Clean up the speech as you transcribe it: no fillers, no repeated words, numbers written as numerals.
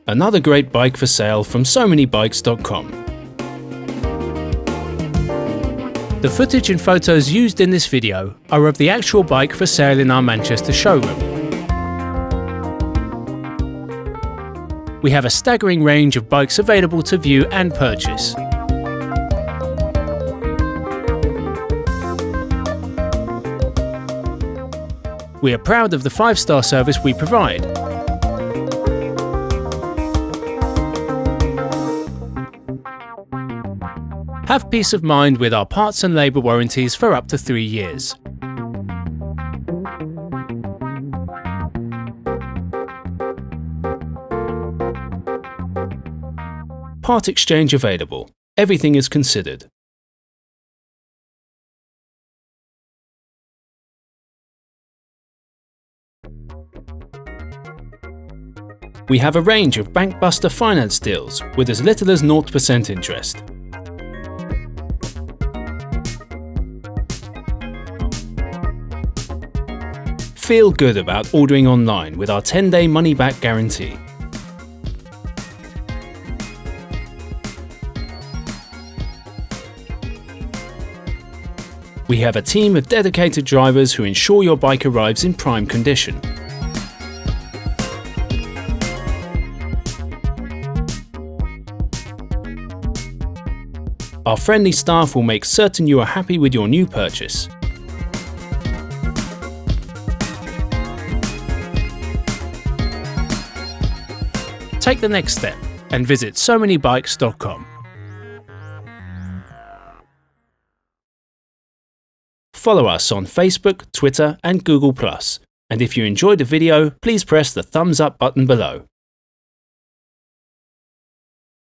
Another great bike for sale from SoManyBikes.com. The footage and photos used in this video are of the actual bike for sale in our Manchester showroom. We have a staggering range of bikes available to view and purchase. We are proud of the 5-star service we provide. Have peace of mind with our parts and labour warranties for up to 3 years. Part exchange available. Everything is considered. We have a range of bankbuster finance deals with as little as 0% interest. Feel good about ordering online with our 10-day money-back guarantee. We have a team of dedicated drivers who ensure your bike arrives in prime condition. Our friendly staff will make certain you are happy with your new purchase. Take the next step and visit SoManyBikes.com. Follow us on Facebook, Twitter and Google+. And if you enjoyed the video, please press the thumbs up button below.